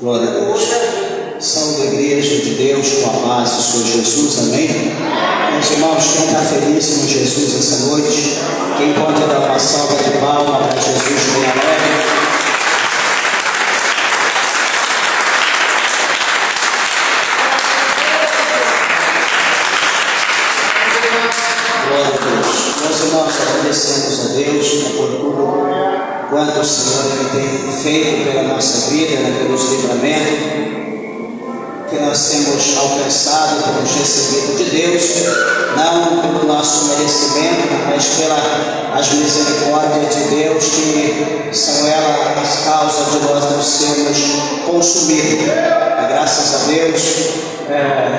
Glória a Deus. Saúde a igreja de Deus com a paz do Senhor Jesus, amém? Meus irmãos, quem está feliz com Jesus essa noite, quem pode dar uma salva de palma para Jesus bem alegre? Glória a Deus. Meus irmãos, agradecemos a Deus por tudo quanto o Senhor ele tem feito pela nossa vida, pelos livramentos que nós temos alcançado, temos recebido de Deus, não pelo nosso merecimento, mas pelas misericórdias de Deus, que são elas as causas de nós não sermos consumidos. Graças a Deus,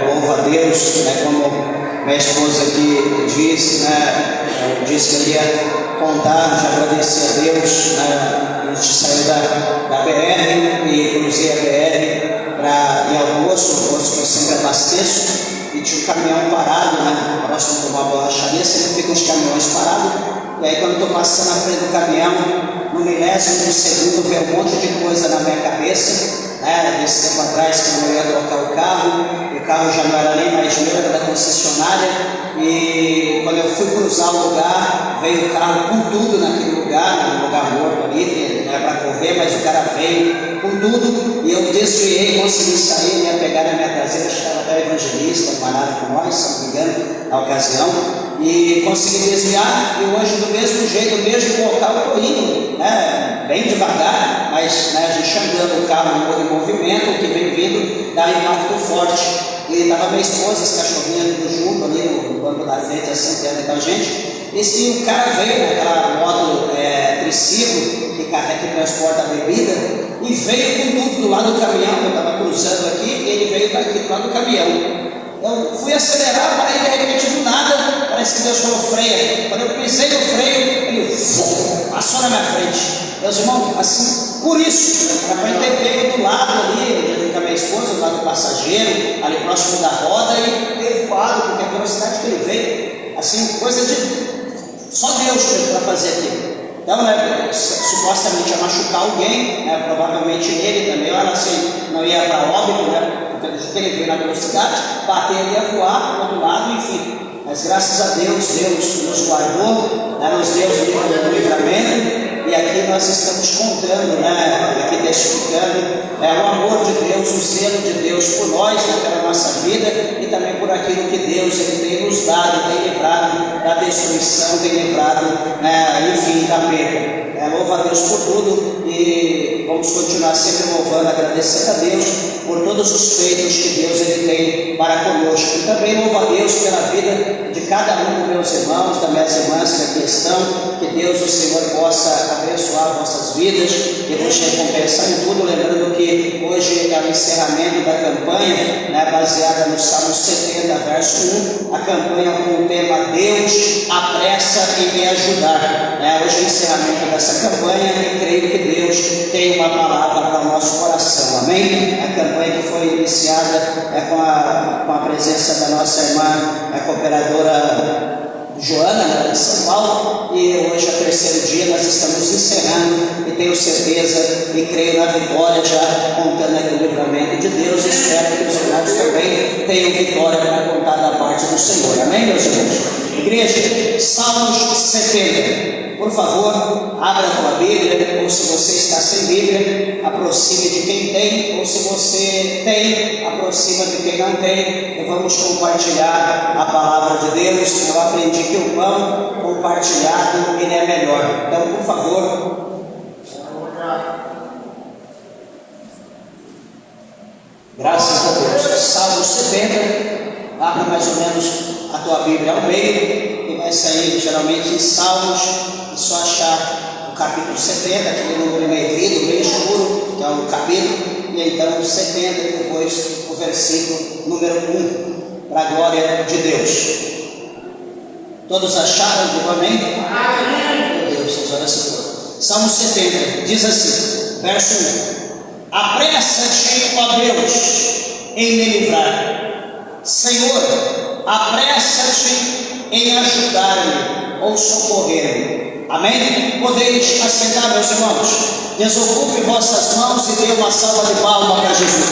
louvo a Deus, como minha esposa aqui disse, disse que ia contar, já agradecer a Deus, a gente saiu da BR e cruzei a BR para ir ao posto que eu sempre abasteço, e tinha um caminhão parado, próximo de uma borracharia, sempre fica uns caminhões parados, e aí quando eu estou passando na frente do caminhão, no milésimo de segundo, veio um monte de coisa na minha cabeça, desse tempo atrás que eu não ia trocar o carro já não era nem mais meu, era da concessionária, e quando eu fui cruzar o lugar, veio o carro com tudo naquele lugar, um lugar morto ali, não era para correr, mas o cara veio com tudo, e eu desviei, consegui sair, ia pegar na minha traseira, estava até o evangelista, parado com nós, se não me engano, na ocasião, e consegui desviar, e hoje do mesmo jeito, no mesmo local eu estou indo, bem devagar, mas a gente andando o carro em movimento, que vem vindo, dá impacto forte. E estava minha esposa, as cachorrinhas tudo junto ali no banco da frente, assim, com a gente. E se o cara veio naquela moto triciclo que carrega, que transporta a bebida, e veio com tudo do lado do caminhão, eu estava cruzando aqui, e ele veio daqui do lado do caminhão. Eu fui acelerar, parei de repente do nada, parece que Deus falou freia. Quando eu pisei no freio, ele passou na minha frente. Meus irmãos, assim, por isso, para ter pego do lado ali, onde fica minha esposa, do lado do passageiro, ali próximo da roda, e ter voado, porque a velocidade que ele veio, assim, coisa de só Deus para fazer aquilo. Então, supostamente ia machucar alguém, provavelmente ele também, olha assim, não ia para óbito, porque ele veio na velocidade, bater, ele ia voar para o outro lado, enfim. Mas graças a Deus, Deus nos guardou, nos deu o livramento, e aqui nós estamos contando, aqui testificando o amor de Deus, o zelo de Deus por nós, pela nossa vida, e também por aquilo que Deus ele tem nos dado, tem livrado da destruição, tem livrado, enfim, da perda. Louva a Deus por tudo, e vamos continuar sempre louvando, agradecendo a Deus por todos os feitos que Deus ele tem para conosco. E também louvo a Deus pela vida de cada um dos meus irmãos, das minhas irmãs que aqui estão, que Deus, o Senhor, possa abençoar vossas vidas e vos recompensar em tudo, lembrando que hoje é o encerramento da campanha, baseada no Salmo 70, verso 1, a campanha com o tema Deus apressa em me ajudar. Hoje é o encerramento dessa campanha, e creio que Deus tem uma palavra para o nosso coração, amém? A campanha que foi iniciada com a presença da nossa irmã, a cooperadora Joana, de São Paulo, e hoje é o terceiro dia, nós estamos encerrando, e tenho certeza e creio na vitória, já contando aqui o livramento de Deus. Espero que os irmãos também tenham vitória para contar da parte do Senhor, amém, meus irmãos? Igreja, Salmos 70. Por favor, abra a tua Bíblia, ou se você está sem Bíblia, aproxime de quem tem, ou se você tem, aproxima de quem não tem, e vamos compartilhar a palavra de Deus. Eu aprendi que o pão compartilhado, ele é melhor. Então, por favor, graças a Deus. Salmo 70, abra mais ou menos a tua Bíblia ao meio, e vai sair geralmente em Salmos. É só achar o capítulo 70, aquele número negrito, bem escuro, que é o capítulo, e então 70, e depois o versículo número 1, para a glória de Deus. Todos acharam? Digo amém? Amém. Meu Deus, as horas se foram. Salmo 70, diz assim, verso 1: Apressa-te, ó Deus, em me livrar. Senhor, apressa-te em ajudar-me ou socorrer-me. Amém? Podeis assentar, meus irmãos. Desocupe vossas mãos e dê uma salva de palmas para Jesus.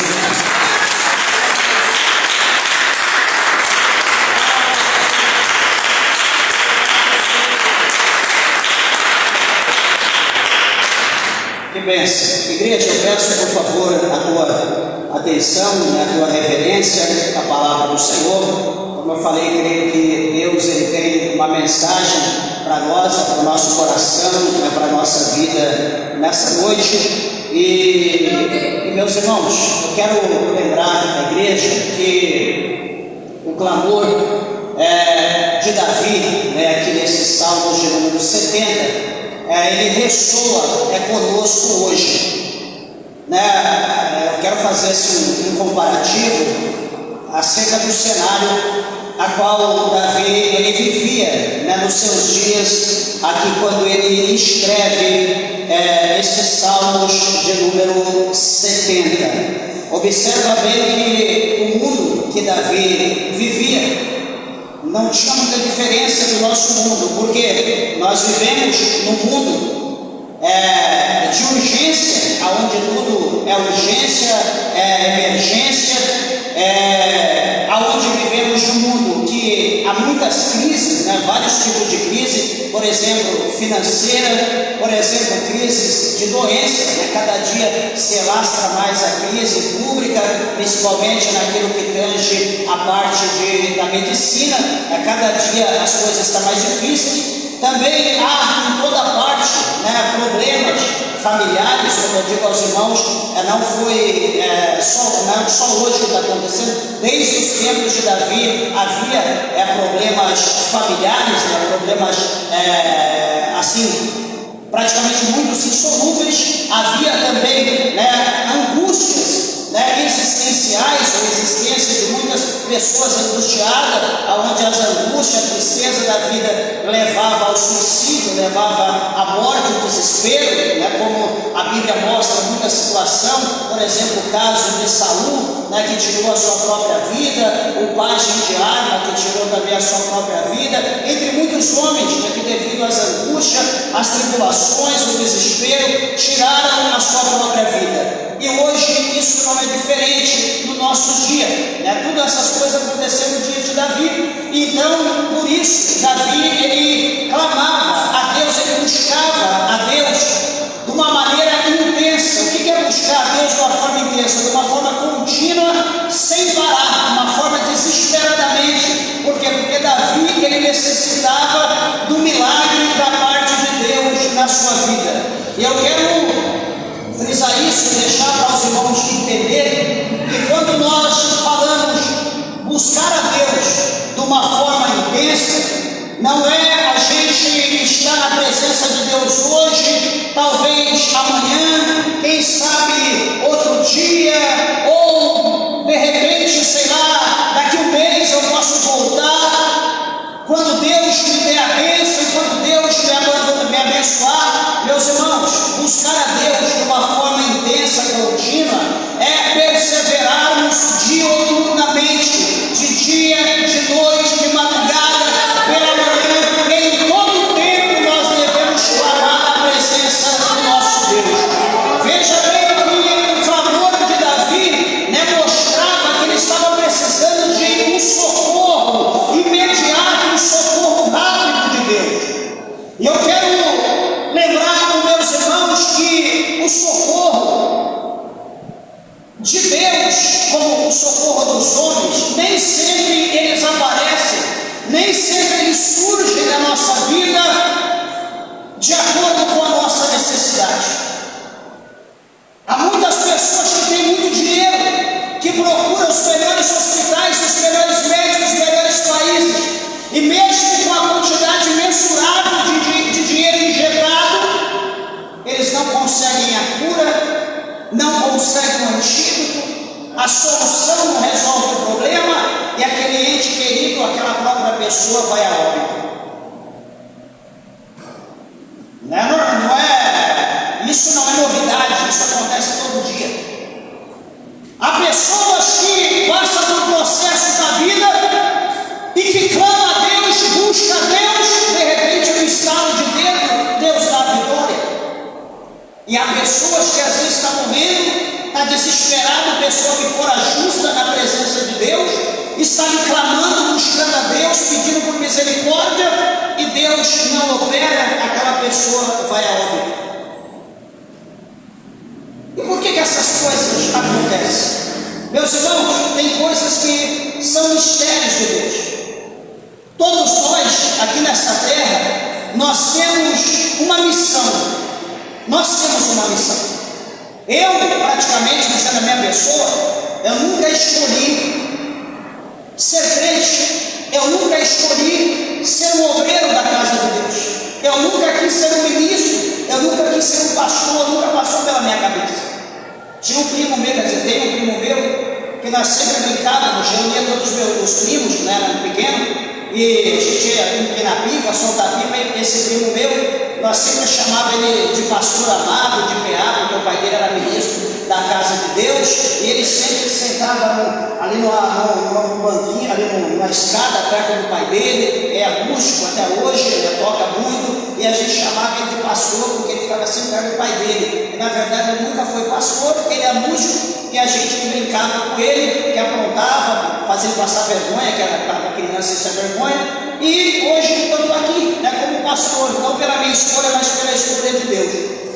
Que bênção. Igreja, eu peço por favor a tua atenção, a tua reverência à palavra do Senhor. Como eu falei, creio que Deus ele tem uma mensagem para nós, para o nosso coração, para a nossa vida nessa noite. E meus irmãos, eu quero lembrar a igreja que o clamor de Davi, aqui nesse Salmo de número 70, ele ressoa conosco hoje. Eu quero fazer um comparativo acerca do cenário a qual Davi ele vivia nos seus dias, aqui quando ele escreve esses Salmos de número 70. Observa bem que o mundo que Davi vivia não tinha muita diferença do nosso mundo, porque nós vivemos num mundo de urgência, onde tudo é urgência, emergência, onde vivemos num mundo que há muitas crises, vários tipos de crise, por exemplo, financeira, por exemplo, crises de doença, cada dia se alastra mais a crise pública, principalmente naquilo que tange a parte da medicina, cada dia as coisas estão mais difíceis. Também há em toda parte problemas familiares, como eu digo aos irmãos, não foi só hoje que está acontecendo. Desde os tempos de Davi havia problemas familiares, problemas assim, praticamente muitos insolúveis. Havia também angústias existenciais, ou existência de muitas pessoas angustiadas, onde as angústias, a tristeza da vida levava ao suicídio, levava à morte, ao desespero, como a Bíblia mostra muita situação. Por exemplo, o caso de Saul, que tirou a sua própria vida, o pajem de Arma, que tirou também a sua própria vida, entre muitos homens que devido às angústias, às tribulações, o desespero, tiraram a sua própria vida. E hoje isso não é diferente no nosso dia, Todas essas coisas aconteceram no dia de Davi. Então, por isso, Davi, ele clamava a Deus, ele buscava a Deus de uma maneira intensa. O que é buscar a Deus de uma forma intensa? De uma forma contínua, sem parar, de uma forma desesperadamente. Por quê? Porque Davi, ele necessitava do milagre da parte de Deus na sua vida. E eu quero frisar isso e deixar para os irmãos entenderem que quando nós falamos buscar a Deus de uma forma intensa, não é a gente estar na presença de Deus hoje, talvez amanhã, quem sabe outro dia, ou de repente, sei lá, daqui um mês eu posso voltar, quando Deus me der a bênção, quando Deus me abençoar. Meus irmãos, buscar a Deus de uma forma intensa, contínua, é perseverarmos diuturnamente, de dia, de noite, de madrugada, pela manhã, em todo o tempo nós devemos clamar a presença do nosso Deus. Veja bem que o clamor de Davi mostrava que ele estava precisando de um socorro imediato, um socorro rápido de Deus. E eu quero lembrar para meus irmãos que o socorro de Deus, como o socorro dos homens, nem sempre eles aparecem, nem sempre eles surgem na nossa vida de acordo com a nossa necessidade. Há muitas pessoas que têm muito dinheiro, que procuram os melhores hospitais, os melhores médicos, os melhores países, e mesmo com a quantidade mensurável de dinheiro injetado, eles não conseguem a cura, não conseguem o antídoto, a solução não resolve o problema, e aquele ente querido, aquela própria pessoa vai a óbito. Isso não é novidade, isso acontece todo dia. Há pessoas que passam por processo da vida e que clamam a Deus, buscam a Deus, de repente no estado de dedo, Deus dá a vitória. E há pessoas que às vezes estão morrendo, está desesperado, pessoa que fora justa na presença de Deus, está lhe clamando, buscando a Deus, pedindo por misericórdia, e Deus não opera, aquela pessoa vai a óbito. E por que essas coisas acontecem? Meus irmãos, tem coisas que são mistérios de Deus. Todos nós, aqui nessa terra, nós temos uma missão. Nós temos uma missão. Eu, praticamente, dizendo a minha pessoa, eu nunca escolhi ser crente. Eu nunca escolhi ser um obreiro da casa de Deus. Eu nunca quis ser um ministro. Eu nunca quis ser um pastor. Nunca passou pela minha cabeça. Tinha um primo meu, quer dizer, tem um primo meu, que nós sempre brincávamos, reunia todos os meus primos, né, eram pequenos, e a gente ia empinar pipa, soltar pipa, e esse primo meu, nós sempre chamava ele de pastor amado, de PA, porque o pai dele era ministro da casa de Deus, e ele sempre sentava ali num banquinho, ali numa escada perto do pai dele, é músico até hoje, ele toca muito, e a gente chamava ele de pastor, porque ele ficava sempre perto do pai dele. E, na verdade, ele nunca foi pastor, ele é músico, e a gente brincava com ele, que aprontava, fazia ele passar vergonha, que era para criança isso é vergonha, e hoje eu estou aqui, né, como pastor, não pela minha escolha, mas pela escolha de Deus.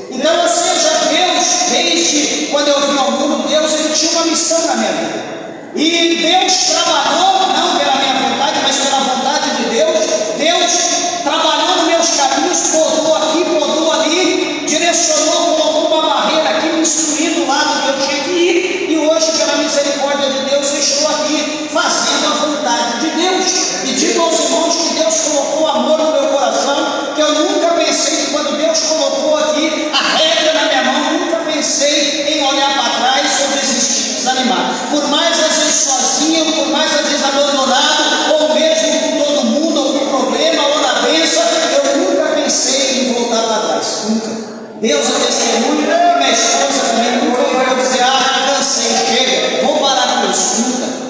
Então, ou seja, Deus, desde quando eu vim ao mundo, Deus ele tinha uma missão na minha vida. E Deus trabalhou, não pela minha vontade, mas pela vontade de Deus. Deus trabalhou nos meus caminhos, podou aqui, podou ali, direcionou, colocou uma barreira aqui, me instruiu do lado que eu tinha que ir. E hoje, pela misericórdia de Deus, eu estou aqui fazendo a vontade de Deus. E digo aos irmãos que Deus colocou amor no meu coração, que eu nunca pensei que quando Deus colocou aqui a regra na minha mão, nunca pensei em olhar para trás ou desistir, desanimar. Por mais às vezes sozinho, por mais às vezes abandonado, ou mesmo com todo mundo, ou com problema, ou na bênção, eu nunca pensei em voltar para trás, nunca. Deus é testemunho, e minha esposa também nunca ouviu dizer, cansei, chega, vou parar com isso,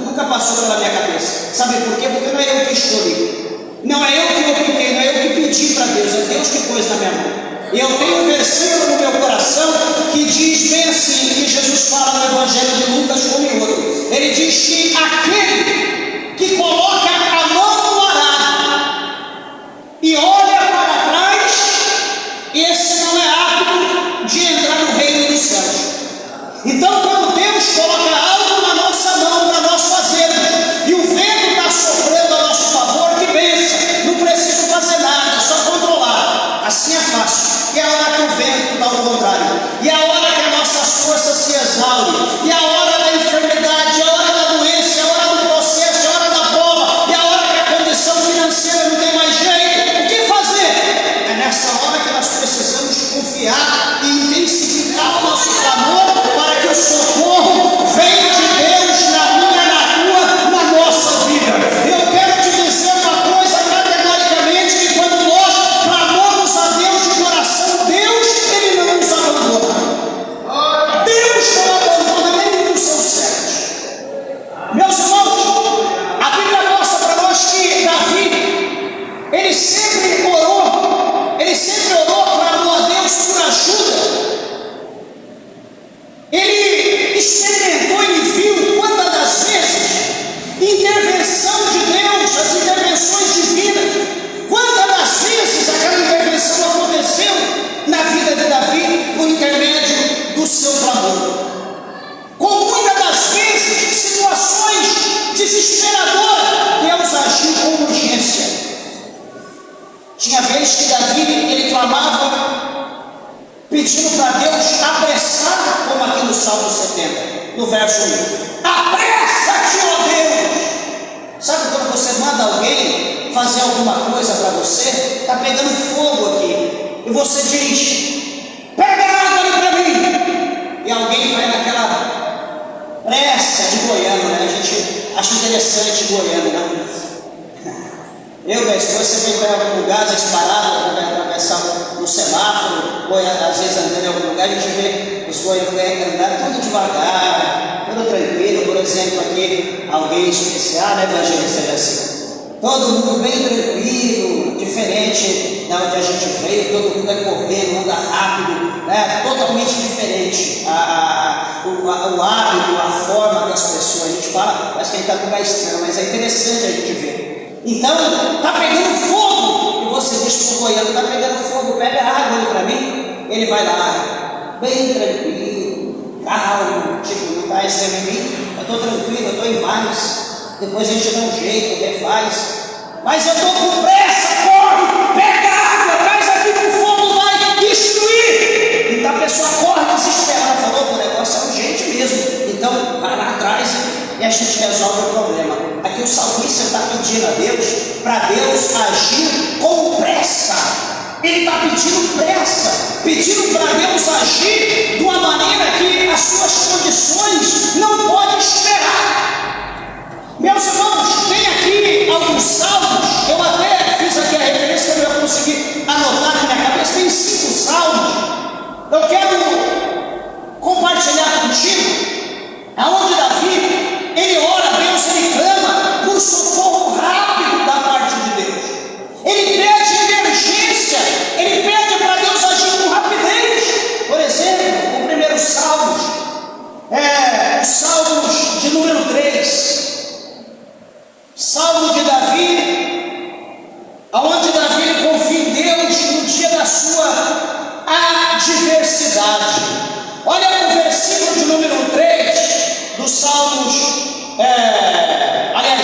nunca passou pela minha cabeça. Sabe por quê? Porque não é eu que escolhi. Não é eu que optei, não é eu que pedi para Deus, é Deus que pôs na minha mão. E eu tenho um versículo no meu coração que diz bem assim, que Jesus fala no Evangelho de Lucas como em outro. Ele diz que aquele que coloca a mão no arado e olha para trás, esse não é apto de entrar no reino dos céus. Então, quando Deus coloca algo na nossa mão, para nós fazermos, e o vento está soprando a nosso favor, que benção, não preciso fazer nada, só controlar, assim é fácil. E a hora que o vento dá o contrário, e a hora que as nossas forças se exaurem, e a hora da enfermidade, a hora da doença, a hora do processo, a hora da prova, e a hora que a condição financeira não tem mais jeito, o que fazer? É nessa hora que nós precisamos confiar e intensificar o nosso clamor para que o socorro venha de Deus na minha, na tua, na nossa vida. Eu quero te dizer uma coisa categoricamente, que quando nós clamamos a Deus de coração, Deus, Ele não nos abandona. Deus não abandona nenhum dos seus servos. Meus irmãos, a Bíblia mostra para nós que Davi, ele sempre orou, clamou a Deus por ajuda. Ele experimentou e viu quantas das vezes intervenção de Deus, as intervenções divinas, quantas das vezes aquela intervenção aconteceu na vida de Davi por intermédio do seu clamor. Com muitas das vezes situações desesperadoras, Deus agiu com urgência. Tinha vezes que Davi ele clamava pedindo para Deus apressar, como aqui no Salmo 70, no verso 1. Apressa-te, ó Deus! Sabe quando você manda alguém fazer alguma coisa para você, está pegando fogo aqui, e você diz, pega água ali para mim, e alguém vai naquela pressa de goiano, né? A gente acha interessante goiano, né? Eu e minha esposa, você vem para algum lugar, às vezes parado, vai atravessar no semáforo, ou às vezes andando em algum lugar, a gente vê os goianos andando tudo devagar, tudo tranquilo. Por exemplo, aqui, alguém especial, né, evangelista assim, todo mundo bem tranquilo, diferente da onde a gente veio, todo mundo é correndo, anda rápido, né? Totalmente diferente o hábito, a forma das pessoas. A gente fala, parece que a gente está com lugar estranho, mas é interessante a gente ver. Então, está pegando fogo, e você diz para o goiano, está pegando fogo, pega água ali para mim, ele vai lá, bem tranquilo, calmo, tipo, não está extremo em mim, eu estou tranquilo, eu estou em paz, depois a gente dá um jeito, refaz. Mas eu estou com pressa, corre, pega água, traz aqui que o fogo vai destruir. Então a pessoa corre desesperada, falou, o negócio é urgente mesmo. Então vai lá atrás e a gente resolve o problema. Aqui o salmista está pedindo a Deus, para Deus agir com pressa. Ele está pedindo pressa, pedindo para Deus agir de uma maneira que as suas condições não podem esperar. Meus irmãos, tem aqui alguns salmos, eu até fiz aqui a referência que eu não consegui anotar na minha cabeça, tem 5 salmos, eu quero compartilhar contigo, aonde Davi, ele ora a Deus, ele clama por socorro rápido da parte de Deus, ele pede emergência, ele pede para Deus agir com rapidez. Por exemplo, o primeiro salmo, os salmos de número 3, Salmo de Davi, onde Davi ele confia em Deus no dia da sua adversidade. Olha o versículo de número 3 dos Salmos,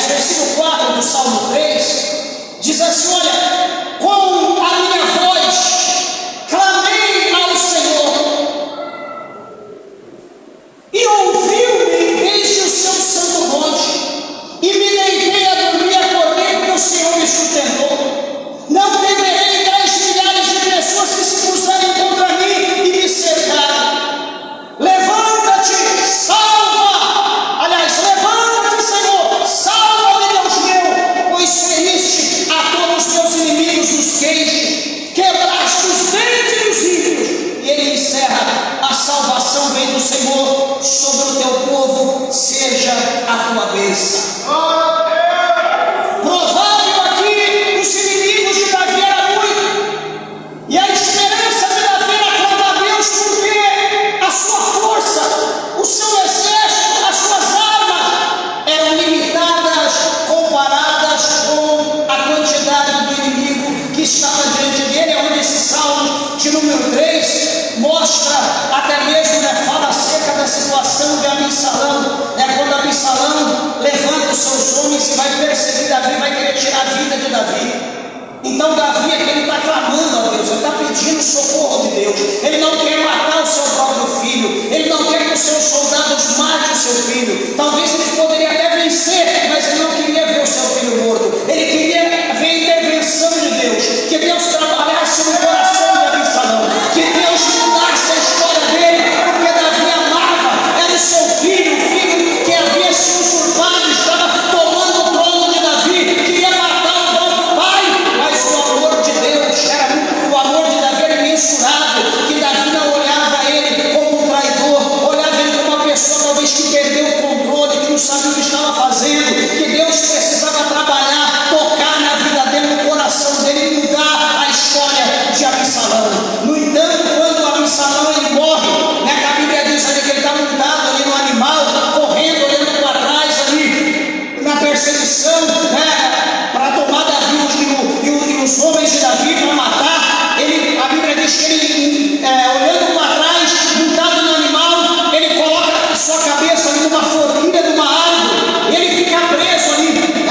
versículo 4 do Salmo 3, diz assim, olha, com a minha voz clamei ao Senhor, e ouviu-me desde o seu santo monte, e me deitei a dormir, acordei porque o Senhor me sustentou. Não temerei 10 milhares de pessoas que se cruzarem contra mim e me cercarem. Levanta-te, salva! Aliás, levanta-te, Senhor, salva-me, Deus meu, pois feriste a todos os meus inimigos nos queixos, quebraste os dentes dos ímpios. E ele encerra, a salvação vem do Senhor, sobre o teu povo seja a tua bênção. Provável aqui, os inimigos de Davi eram muitos, e a esperança de Davi era clamar a Deus, porque a sua força, o seu exército, as suas armas eram limitadas comparadas com a quantidade do inimigo que estava diante dele. Onde esse salmo de número 3 mostra até mesmo, fala acerca da situação de Absalão, quando Absalão levanta os seus homens e vai perseguir Davi, vai querer tirar a vida de Davi. Então Davi é que ele está clamando a Deus, ele está pedindo socorro de Deus, ele não quer matar o seu próprio filho, ele não quer que os seus soldados matem o seu filho. Talvez ele poderia até vencer, mas ele não queria ver o seu filho morto, ele queria ver a intervenção de Deus, que Deus trabalhasse no coração de Absalão, que Deus mudasse a história dele, porque Davi amava, era o seu filho, o filho que havia se usurpado, estava tomando o trono de Davi, queria matar o próprio pai, mas o amor de Deus era muito, o amor de Davi era imensurável, que Davi não olhava ele como um traidor, olhava ele como uma pessoa talvez que perdeu o controle, que não sabia o que estava fazendo, que Deus precisava trabalhar, tocar na vida dele, no coração dele, mudar a história de Absalão. No entanto, quando Absalão ele morre, que a Bíblia diz ali que ele está montado ali no animal, correndo, olhando para trás ali, na perseguição, para tomar Davi e os homens de Davi para matar. A Bíblia diz que ele, olhando para trás, montado no animal, ele coloca a sua cabeça ali numa forquilha de uma árvore, e ele fica preso ali,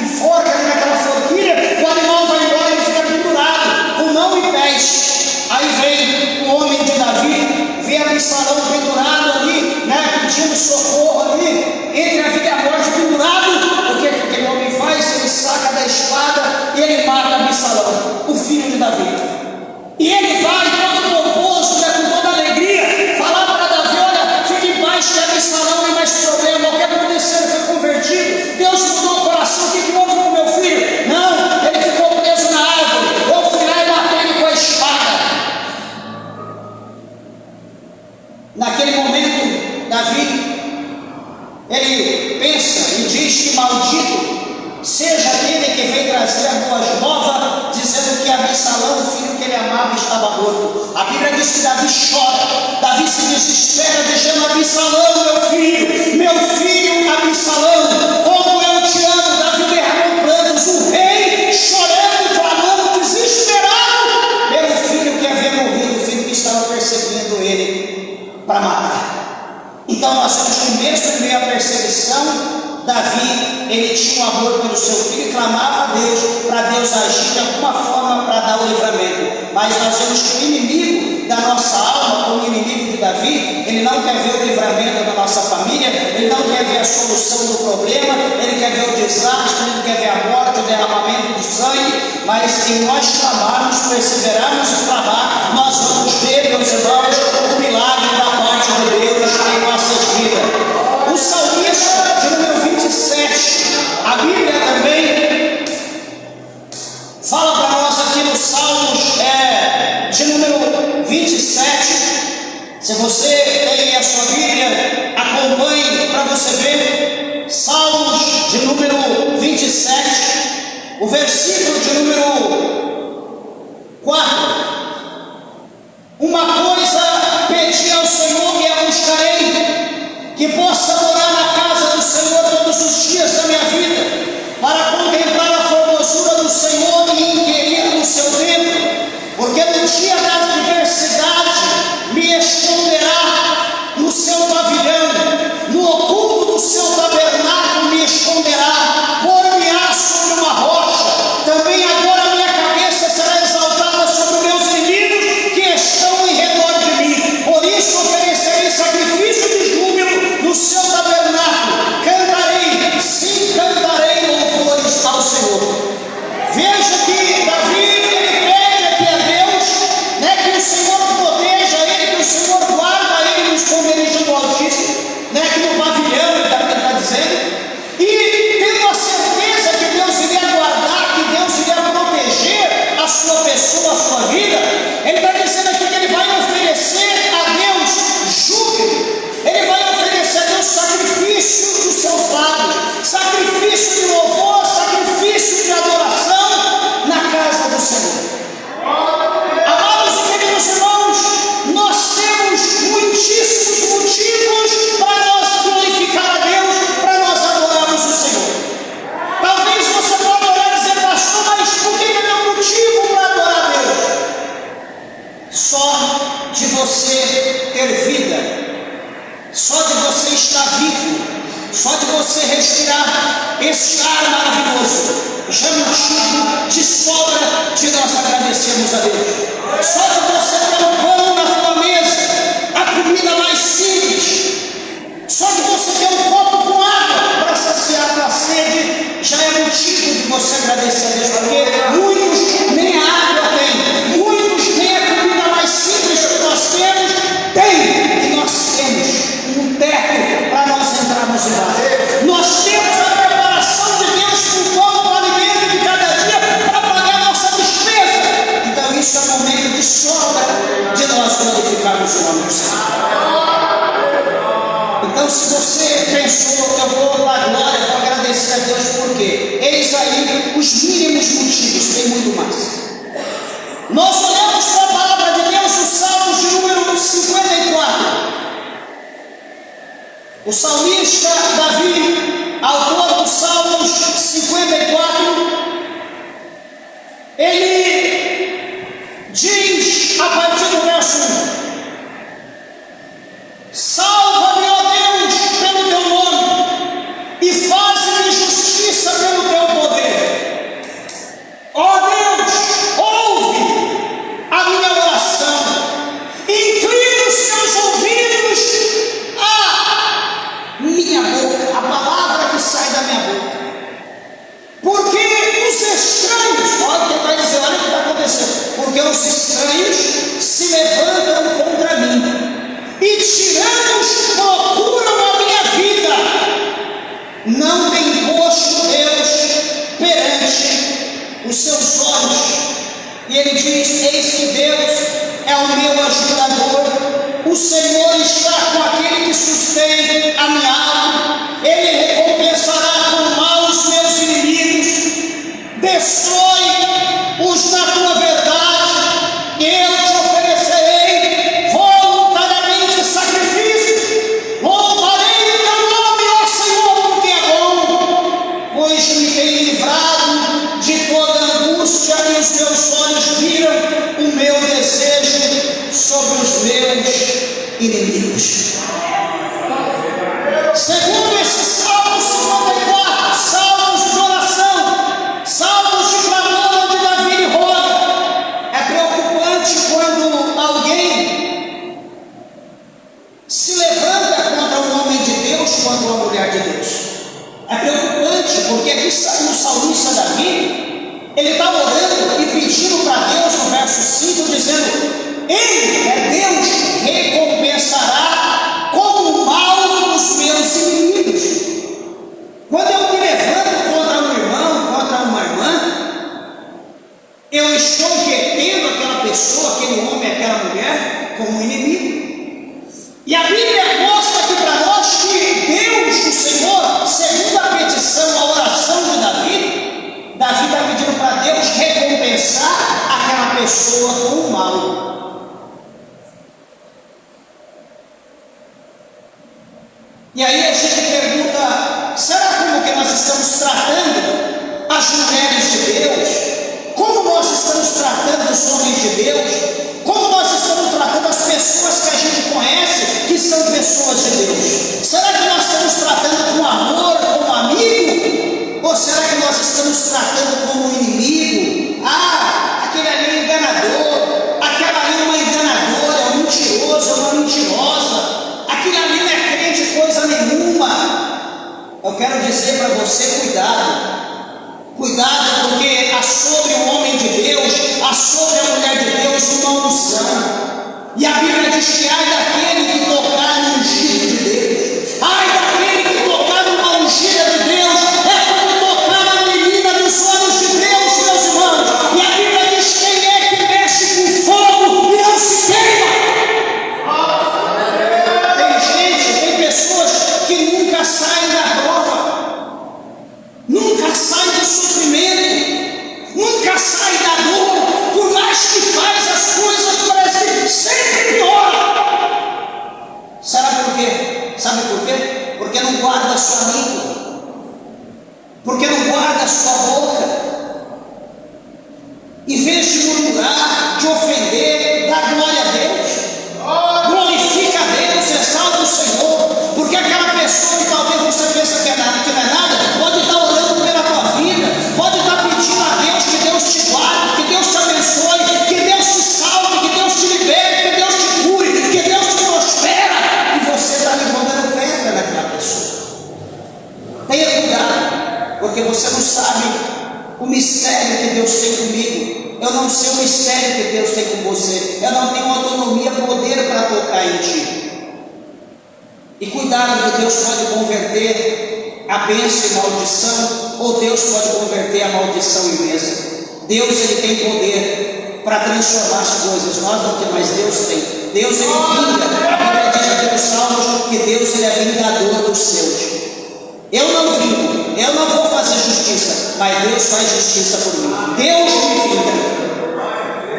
enforca ali naquela forquilha, o animal vai embora, ele fica pendurado, com mão e pés. Aí vem o homem de Davi, vê Absalão pendurado ali, pedindo socorro ali, entre a vida e a morte, pendurado. O que aquele homem faz? Ele saca da espada e ele mata Absalão, o filho de Davi. E ele vai todo pomposo, com toda alegria, falar para Davi: olha, fique em paz, que Absalão não tem mais problema, o que aconteceu? Ele foi convertido, Deus mudou o coração, o que houve com meu filho? Não, ele ficou preso na árvore, eu fui lá e matei ele com a espada. Naquele momento, Davi, ele pensa e diz que maldito seja aquele que vem trazer a boas novas, dizendo que Absalão, o filho que ele amava, estava morto. A Bíblia diz que Davi chora, Davi se desespera, dizendo: Absalão, meu filho Absalão, como eu te amo. Davi derramou prantos, o rei chorando, clamando, desesperado pelo filho que havia morrido, o filho que estava perseguindo ele para matar. Então nós vemos que mesmo em meio à perseguição, Davi, ele tinha um amor pelo seu filho e clamava a Deus para Deus agir de alguma forma para dar o livramento. Mas nós vemos que o inimigo da nossa alma, como o inimigo de Davi, ele não quer ver o livramento da nossa família, ele não quer ver a solução do problema, ele quer ver o desastre, ele quer ver a morte, o derramamento de sangue. Mas se nós clamarmos, perseverarmos e clamar, nós vamos ver, meus irmãos, o milagre da parte de Deus em nossas vidas. O salmista de número 27, a Bíblia também fala para nós aqui no Salmos de número 27. Se você tem a sua Bíblia, acompanhe para você ver. Salmos de número 27, o versículo de número 4. Uma coisa pedi ao Senhor e a buscarei, que possa morar na casa do Senhor todos os dias da minha vida, para contemplar a formosura do Senhor e inquirir no seu templo, porque no dia da adversidade me esconderá no seu pavilhão, no oculto do seu tabernáculo me esconderá, por-me-á sobre uma rocha. Também agora minha cabeça será exaltada sobre meus inimigos que estão em redor de mim. Por isso oferecerei sacrifício de júbilo no seu tabernáculo, cantarei, sim, cantarei louvores ao Senhor. Veja que Davi, ele pede aqui a Deus, que o Senhor proteja ele, que o Senhor guarda ele no esconderijo do Altíssimo, que no pavilhão ele está dizendo, e tendo a certeza que Deus iria guardar, que Deus iria proteger a sua pessoa, a sua vida, ele está dizendo aqui que ele vai oferecer a Deus júbilo, ele vai oferecer a Deus sacrifício dos seus lábios, sacrifício de louvor, sacrifício de adoração na casa do Senhor. Amados e queridos irmãos, nós temos muitíssimos motivos para nós glorificar a Deus, para nós adorarmos o Senhor. Talvez você pode orar e dizer: pastor, mas por que é meu motivo para adorar a Deus? Só de você ter vida, só de você estar vivo, só de você respirar esse ar maravilhoso, já é motivo de sobra de nós agradecermos a Deus. Só de você ter um pão na tua mesa, a comida mais simples, só de você ter um copo com água para saciar a tua sede, já é motivo de você agradecer a Deus, porque muitos nem a água têm, muitos nem a comida mais simples que nós temos têm, e nós temos um teto para nós entrarmos embaixo. Nós temos a preparação de Deus com todo o alimento de cada dia para pagar nossa despesa. Então isso é momento de sobra de nós glorificarmos o nome do Senhor. Então, se você pensou: eu vou dar glória, vou agradecer a Deus, por quê? Eis aí os mínimos motivos, tem muito mais. Nós olhamos para a palavra de Deus, o Salmos de número 54. O salmista Davi, autor do Salmos 54, ele diz a partir do verso 1: salva-me, ó Deus, pelo teu nome, e faz-me justiça pelo teu poder. Ó Deus, ouve a minha oração, inclina os teus ouvidos à minha boca, a palavra que sai da minha boca. Porque os estranhos, olha o que vai dizer, olha o que está acontecendo, porque os estranhos se levantam contra mim, e tiranos procuram a minha vida. Não tem posto Deus perante os seus olhos. E ele diz: eis que Deus é o meu ajudador, o Senhor está com aquele que sustém a minha alma, ele recompensará com mal os meus inimigos, inimigos. Segundo esse Salmo 54, salmos de oração, salmos de clamor onde Davi roga. É preocupante quando alguém se levanta contra um homem de Deus, contra uma mulher de Deus. É preocupante porque aqui no salmista Davi, ele está orando e pedindo para Deus no verso 5, dizendo: Ele é Deus que recompensará com o mal os meus inimigos. Quando eu me levanto contra um irmão, contra uma irmã, eu estou tendo aquela pessoa, aquele homem, aquela mulher como inimigo. E a Bíblia mostra aqui para nós que Deus, o Senhor, segundo a petição, a oração de Davi está pedindo para Deus recompensar aquela pessoa com o mal. E aí a gente pergunta: será como que nós estamos tratando as mulheres de Deus? Como nós estamos tratando os homens de Deus? Como nós estamos tratando as pessoas que a gente conhece que são pessoas de Deus? Será que nós estamos tratando com amor, como amigo? Ou será que nós estamos tratando como inimigo? Aquele ali é enganador, aquela ali é uma enganadora, é um mentiroso, é uma mentirosa. Aquilo ali não é crente coisa nenhuma. Eu quero dizer para você: cuidado, porque há sobre o homem de Deus, há sobre a mulher de Deus uma unção. E a Bíblia diz que ai daquele que tocar no ungido de Deus, ai daquele que tocar numa ungida de Deus, é como tocar na menina dos olhos de Deus, meus irmãos. E a Bíblia diz: quem é que mexe com fogo e não se queima? Tem pessoas que nunca saem da prova, nunca saem do sofrimento, nunca saem da dor, por mais que faz as coisas, parece que sempre piora. Sabe por quê? Porque não guarda a sua língua, porque não guarda a sua boca. Em vez de murmurar, de ofender, dá glória a Deus, glorifica a Deus, exalta o Senhor. Porque aquela pessoa que talvez você pensa que não é nada, pode estar orando pela tua vida, pode estar pedindo a Deus que Deus te guarde, que Deus te abençoe, que Deus te salve, que Deus te liberte, que Deus te cure, que Deus te prospera, e você está levantando pedra naquela pessoa. Tenha cuidado, porque você não sabe o mistério que Deus tem comigo. Eu não sei o mistério que Deus tem com você. Eu não tenho autonomia, poder para tocar em ti. E cuidado, que Deus pode converter a bênção em maldição, ou Deus pode converter a maldição em bênção. Deus, ele tem poder para transformar as coisas. Nós não temos, mas Deus tem. Deus, ele vinga. A Bíblia diz aqui nos Salmos que Deus, ele é vingador dos seus. Eu não vingo, eu não vou fazer justiça, mas Deus faz justiça por mim. Deus me vinga,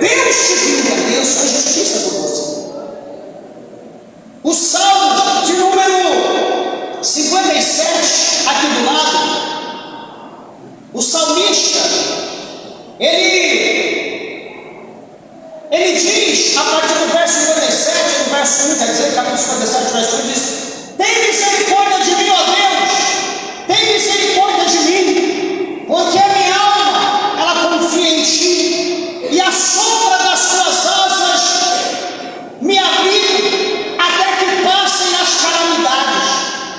Deus te vinga, Deus faz justiça por você. O Salmo de número 57, aqui do lado, o salmista, ele diz, a partir do verso 57, do verso 1, quer dizer, capítulo 57, verso 1, diz: tem misericórdia de mim, ó Deus, tem misericórdia de mim, porque a minha alma, ela confia em ti, e a sombra das tuas asas me abriga até que passem as calamidades.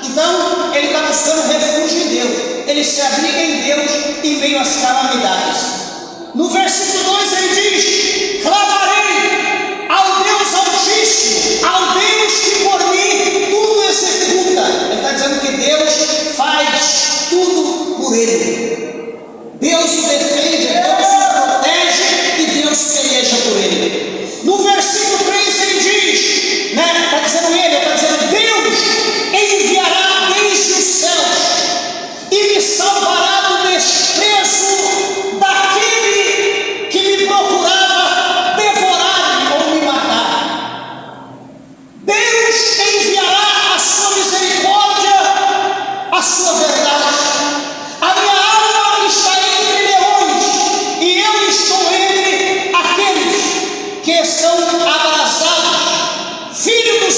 Então, ele está buscando refúgio em Deus, ele se abriga em Deus em meio às calamidades. No versículo 2 ele diz: clamarei ao Deus Altíssimo, ao Deus que por mim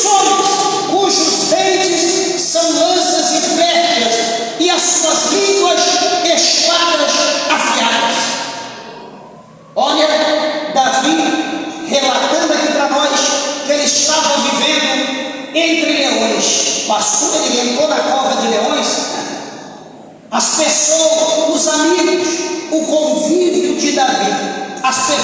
muitos homens cujos dentes são lanças e flechas e as suas línguas espadas afiadas. Olha, Davi relatando aqui para nós que ele estava vivendo entre leões. Pastor, ele entrou na cova de leões. As pessoas, os amigos, o convívio de Davi.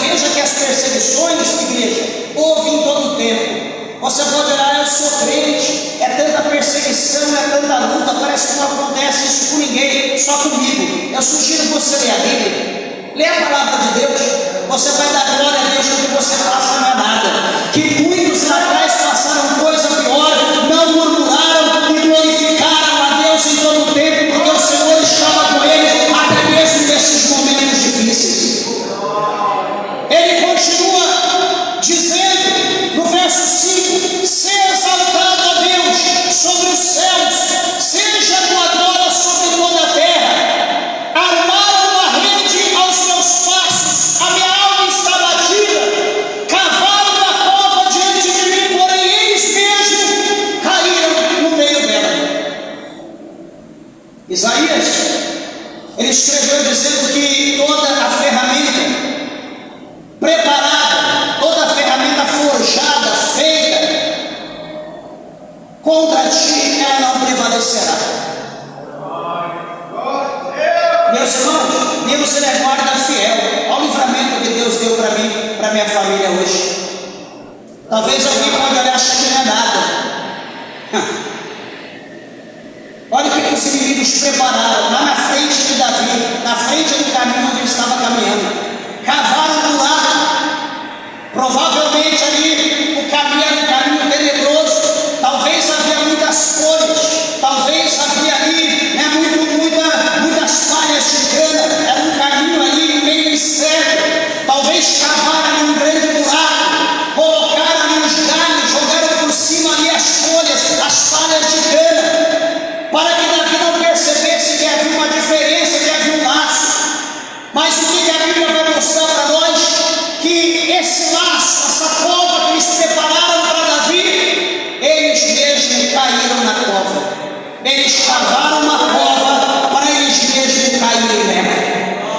Veja que as perseguições, igreja, houve em todo o tempo. Você pode olhar, eu sou crente, é tanta perseguição, é tanta luta, parece que não acontece isso com ninguém, só comigo. Eu sugiro você ler a Bíblia, lê a palavra de Deus, você vai dar glória a Deus porque você passa não é nada. Que muitos lá atrás passaram coisa pior, não murmuraram e glorificaram a Deus em todo o tempo, porque o Senhor estava com eles, até mesmo nesses momentos difíceis. Ele continua dizendo no verso 5: seja exaltado a Deus sobre os céus, seja a tua glória sobre toda a terra. Armaram uma rede aos meus passos, a minha alma está batida. Cavaram uma cova diante de mim, porém eles mesmos caíram no meio dela. Isaías, ele escreveu dizendo que toda a ferramenta preparada, toda a ferramenta forjada, feita contra ti, ela não prevalecerá. Meus irmãos, Deus ele é guarda fiel ao livramento que Deus deu para mim, para minha família hoje. Talvez alguém pode olhar e achar que não é nada. Olha o que os inimigos prepararam lá na frente de Davi, na frente do caminho onde ele estava caminhando. Cavaram um buraco, provavelmente ali o caminho era um caminho tenebroso, talvez havia muitas flores, talvez havia ali muitas palhas de cana, era um caminho ali meio estreito, talvez cavaram ali um grande buraco, colocaram ali os galhos, jogaram por cima ali as folhas, as palhas de cana, para que Davi não percebesse que havia uma diferença, que havia um laço. Mas o que a Bíblia vai mostrar para nós? Que esse laço, essa cova que eles prepararam para Davi, eles mesmos caíram na cova. Eles cavaram uma cova para eles mesmos caírem nela.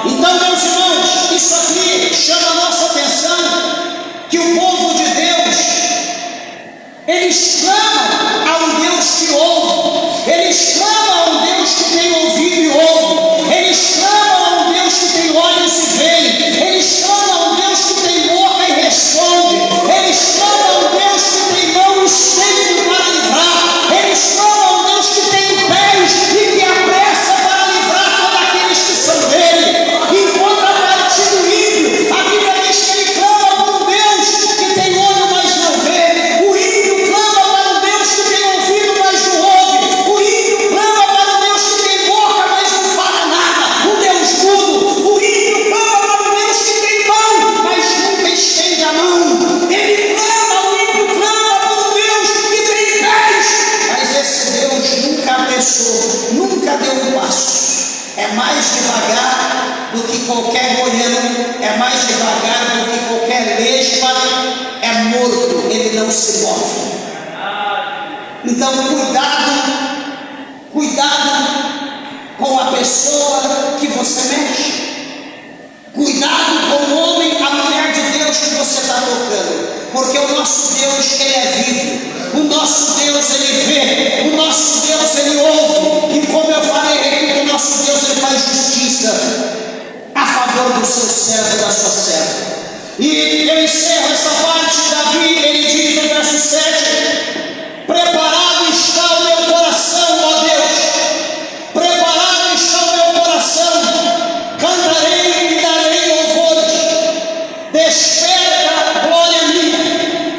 Então, meus irmãos, isso aqui chama a nossa atenção, que o povo de Deus, eles clamam a um Deus que ouve, eles clamam a um Deus que tem ouvido e ouve, eles clamam a um Deus que tem olhos e vê, eles clamam a um Deus que tem boca e responde, eles clamam a um Deus que tem mão estendida para livrar, eles clamam a um Deus que tem pés e que apressa para livrar todos aqueles que são dele. Em contrapartida do ímpio, a Bíblia diz que ele clama para um Deus que tem olho, mas não vê. O ímpio clama para um Deus que tem ouvido, mas não ouve. O ímpio clama para um Deus que tem boca, mas não fala nada. Um Deus mudo. O ímpio clama para um Deus que tem mão, mas nunca estende a mão. Ele clama, o ímpio clama para um Deus que tem pés, mas esse Deus nunca apressou, nunca deu um passo. É mais devagar do que qualquer goiano, é mais devagar do que qualquer lesma, é morto, ele não se move. Então cuidado com a pessoa que você mexe, cuidado com o homem, a mulher de Deus que você está tocando, porque o nosso Deus ele é vivo, o nosso Deus ele vê, o nosso Deus ele ouve, e como eu falei, repito, o nosso Deus ele faz justiça a favor do seu servo e da sua serva. E eu encerro essa parte de Davi, ele diz no verso 7: preparado está o meu coração, ó Deus, preparado está o meu coração, cantarei e darei louvores. Desperta, glória minha,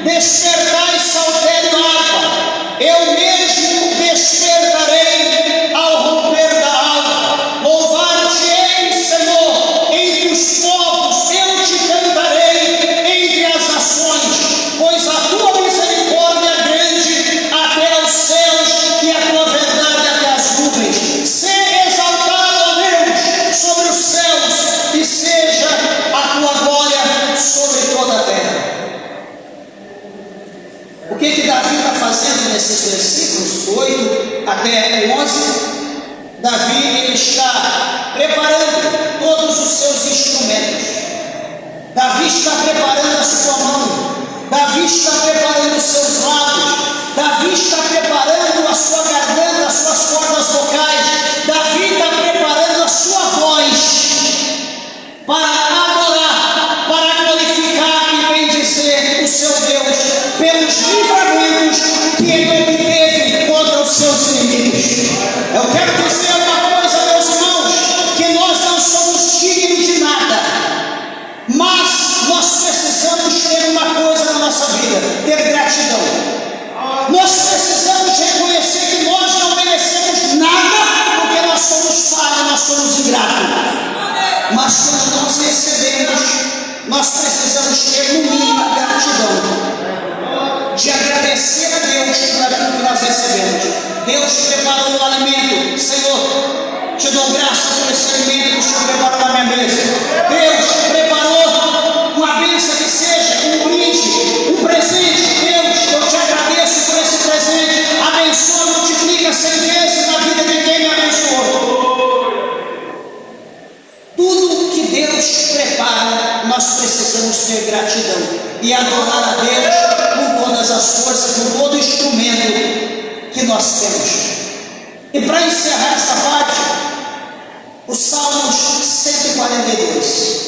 despertai, saltério, harpa, eu mesmo despertarei ao romper da alva. Louvar-te-ei, Senhor, entre os povos, eu te cantarei entre as nações, pois a tua misericórdia é grande até aos céus e a tua verdade até as nuvens. Seja exaltado, ó Deus, sobre os céus, e seja a tua glória sobre toda a terra. O que Davi está fazendo nesses versículos 8 até 11, Davi ele está preparando todos os seus instrumentos. Davi está preparando a sua mão. Davi está preparando os seus lábios. Davi está preparando a sua garganta, as suas cordas vocais. Davi está preparando a sua voz para adorar, para glorificar e bendizer o seu Deus pelos livramentos que ele obteve contra os seus inimigos. Eu quero dizer uma coisa, meus irmãos, que nós não somos dignos de nada, mas nós precisamos ter uma coisa na nossa vida: ter gratidão. Nós precisamos reconhecer que nós não merecemos nada, porque nós somos falhos, nós somos ingratos. Mas quando nós recebemos, nós precisamos ter no mínimo a gratidão, de agradecer a Deus por aquilo que nós recebemos. Deus preparou o alimento. Senhor, te dou graça por esse alimento que o Senhor preparou na minha mesa. Deus preparou uma bênção, que seja um brinde, um presente. Deus, eu te agradeço por esse presente. Abençoa, multiplica 100 vezes na vida de quem me abençoou. Tudo que Deus prepara, nós precisamos ter gratidão e adorar a Deus com todas as forças, com todo o instrumento que nós temos. E para encerrar essa parte, o Salmos 142.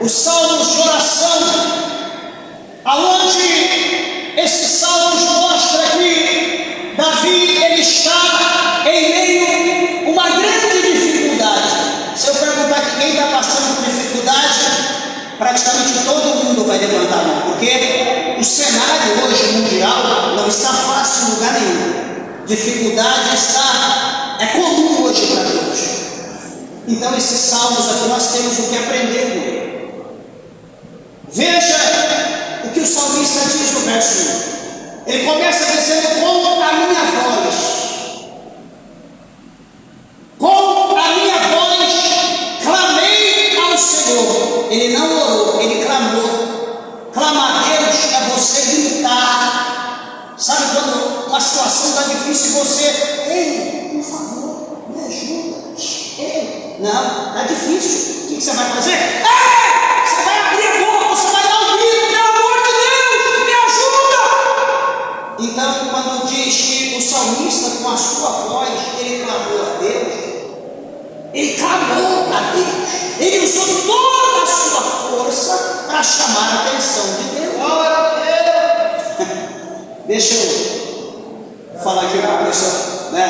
Os Salmos de oração, aonde esse Salmos mostra que Davi ele está em meio a uma grande dificuldade. Se eu perguntar que quem está passando por dificuldade, praticamente todo mundo vai levantar a mão, porque o cenário hoje mundial não está fácil em lugar nenhum. Dificuldade é comum hoje para todos. Então esses salmos aqui nós temos o que aprender com ele. Veja o que o salmista diz no verso 1. Ele começa dizendo: com a minha voz, clamei ao Senhor. Ele não orou, ele clamou. Clamar a Deus é você gritar. Sabe quando uma situação está difícil e você: ei, por favor, me ajuda. Ei, não, está difícil. O que você vai fazer? Ei, você vai abrir a boca, você vai dar um grito: pelo amor de Deus, me ajuda. Então, quando diz que o salmista com a sua voz, ele clamou a Deus, ele clamou a Deus, ele usou toda a sua força para chamar a atenção de Deus. Deixa eu falar aqui uma coisa, né?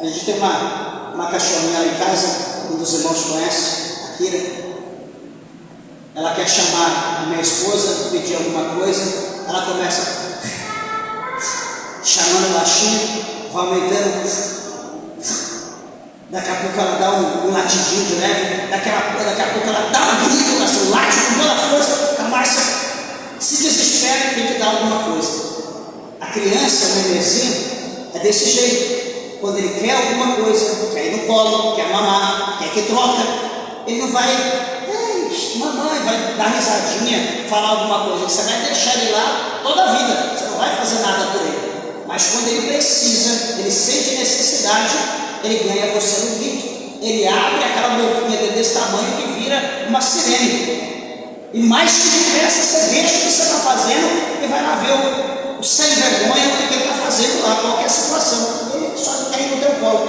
A gente tem uma cachorrinha lá em casa, um dos irmãos conhece, a Kira. Ela quer chamar a minha esposa, pedir alguma coisa, ela começa chamando baixinho, vai aumentando. Daqui a pouco ela dá um latidinho de leve, daqui a pouco ela dá um grito, assim, late com toda a força. A Márcia se desespera e tem que dar alguma coisa. A criança, o nenenzinho, é desse jeito. Quando ele quer alguma coisa, quer ir no colo, quer mamar, quer que troca, ele não vai: ei, mamãe, vai dar risadinha, falar alguma coisa. Você vai deixar ele lá toda a vida, você não vai fazer nada por ele. Mas quando ele precisa, ele sente necessidade, ele ganha você no grito. Ele abre aquela boquinha desse tamanho que vira uma sirene. E mais que depressa você deixa o que você está fazendo e vai lá ver o sem vergonha, o que ele está fazendo lá, qualquer situação. Ele só não quer ir no teu colo.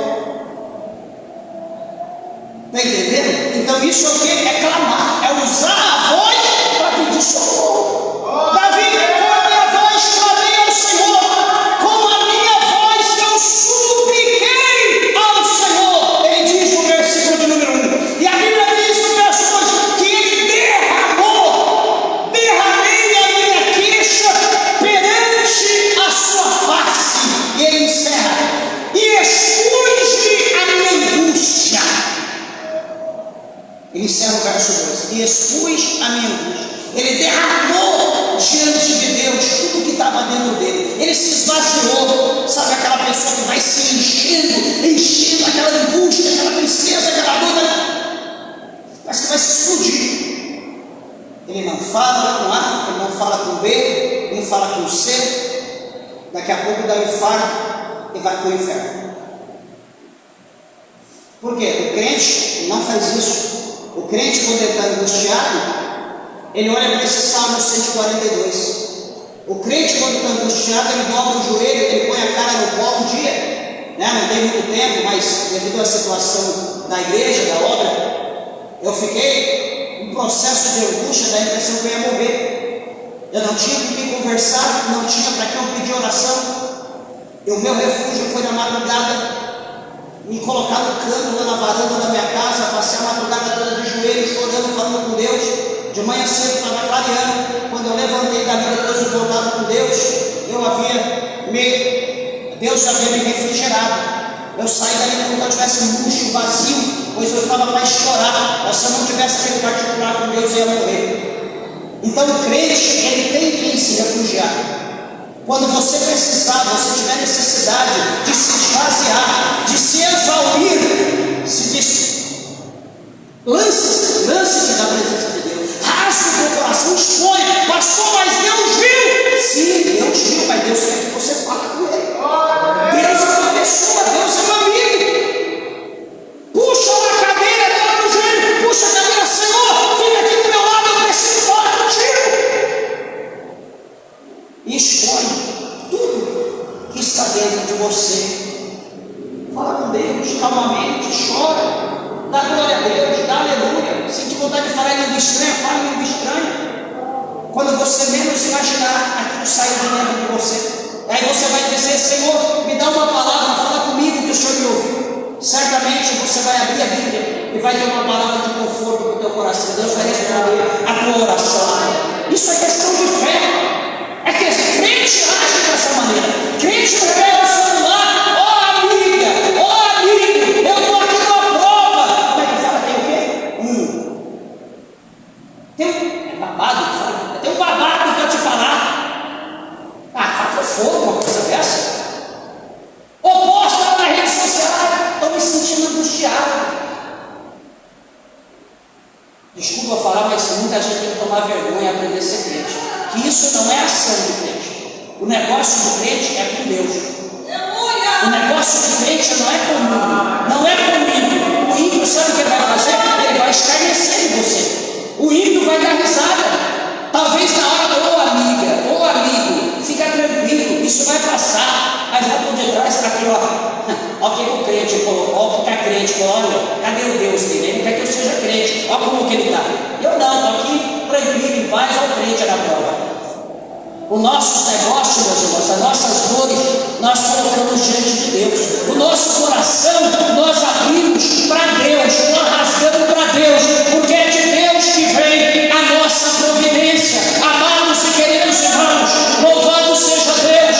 Está entendendo? Então isso aqui é clamar, é usar a voz para pedir socorro. Davi, com a minha voz clamei ao Senhor, com a minha voz eu supliquei ao Senhor. Ele diz no versículo de número 1. E a Bíblia diz no verso 2 que ele derramei a minha queixa perante a sua face. E ele encerra: e expus-lhe a minha angústia. Ele encerra o verso 2: e expus a minha angústia. Ele derramou diante de Deus tudo que estava dentro dele. Ele se esvaziou. Sabe aquela pessoa que vai se enchendo aquela angústia, aquela tristeza, aquela dor, mas que vai se explodir. Ele não fala com A, ele não fala com B, Ele fala com você, daqui a pouco dá um infarto e vai para o inferno. Por quê? O crente não faz isso. O crente, quando ele está angustiado, ele olha para esse Salmo 142. O crente, quando está angustiado, ele dobra o joelho, ele põe a cara no pó um dia, né? Não tem muito tempo, mas devido à situação da igreja, da obra, eu fiquei um processo de angústia, da impressão que eu ia morrer. Eu não tinha com quem conversar, não tinha para quem eu pedir oração. E o meu refúgio foi na madrugada, me colocar no canto lá na varanda da minha casa, passei a madrugada toda de joelho, chorando, falando com Deus. De manhã cedo estava clareando. Quando eu levantei dali depois do contato com Deus, Deus havia me refrigerado. Eu saí dali como se eu estivesse murcho, vazio, pois eu estava para estourar. Mas se eu não tivesse aquele particular com Deus, eu ia morrer. Então o crente, ele tem quem se refugiar. Quando você precisar, você tiver necessidade de se esvaziar, de se exaurir, lance-te na presença de Deus, rasgue o teu coração, expõe. Pastor, mas Deus viu. Sim, Deus viu, mas Deus quer que você fale com Ele. Deus é uma pessoa, Deus é um amigo. Puxa uma cadeira, dobra o joelho, puxa a cadeira, Senhor, fica aqui do meu lado, eu preciso falar contigo. E expõe tudo que está dentro de você. Fala com Deus, calmamente, chora. Dá glória a Deus, dá aleluia. Sente vontade de falar em língua estranha, fala em língua estranha. Quando você menos imaginar, aquilo sai de dentro de você. Aí você vai dizer, Senhor, me dá uma palavra, fala comigo que o Senhor me ouviu. Certamente você vai abrir a Bíblia e vai ter uma palavra de conforto para o teu coração. Deus vai responder a tua oração. Isso é questão de fé. É que crente age dessa maneira. Crente não pega o celular, ó amiga, ó amigo, eu estou aqui numa prova. Como é que fala? Tem o quê? É babado que fala. Tem um babado para te falar. Fala fogo uma coisa dessa. Oposta na rede social, estou me sentindo angustiado. Desculpa falar, mas muita gente tem que tomar vergonha e aprender a ser crente. Que isso não é ação do crente. O negócio do crente é com Deus. O negócio do crente não é comigo. Não é comigo. O ímpio sabe o que ele vai fazer? Ele vai escarnecer em você. O ímpio vai dar risada. Talvez na hora, ô amiga, ô amigo, fica tranquilo, isso vai passar. Mas lá por detrás está aqui, ó. Olha o que o crente colocou, olha o que está crente, olha, cadê o Deus dele? Ele quer que eu seja crente, olha como que ele está. Eu não, estou aqui tranquilo, em paz, olha o crente na prova. Os nossos negócios, meus irmãos, as nossas dores, nós colocamos diante de Deus. O nosso coração, nós abrimos para Deus, nós rasgamos para Deus, porque é de Deus que vem a nossa providência. Amados e queridos irmãos, louvado seja Deus.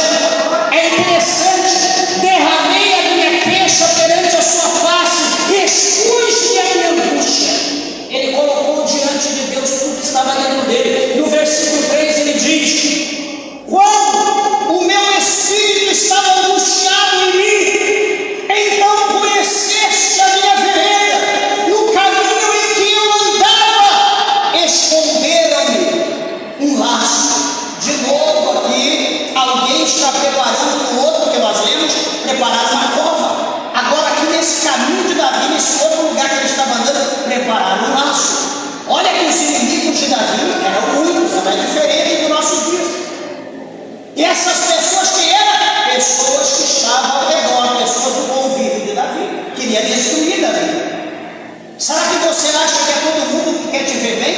É interessante, derramei a minha queixa perante a sua face, expus-lhe a minha angústia. Ele colocou diante de Deus tudo que estava dentro dele. No versículo 3 ele diz: quando o meu espírito estava angustiado em mim, então conheceste a minha vereda, no caminho em que eu andava, esconderam-me um laço. De novo aqui, alguém está preparando o outro que nós lemos, preparar uma cova. Agora aqui nesse caminho de Davi, nesse outro lugar que ele estava andando, prepararam um laço. Olha que os inimigos de Davi eram muitos, não é diferente do nosso dia. E essas pessoas que eram? Pessoas que estavam ao redor, pessoas do convívio de Davi, queria destruir Davi. Será que você acha que é todo mundo que quer te ver bem?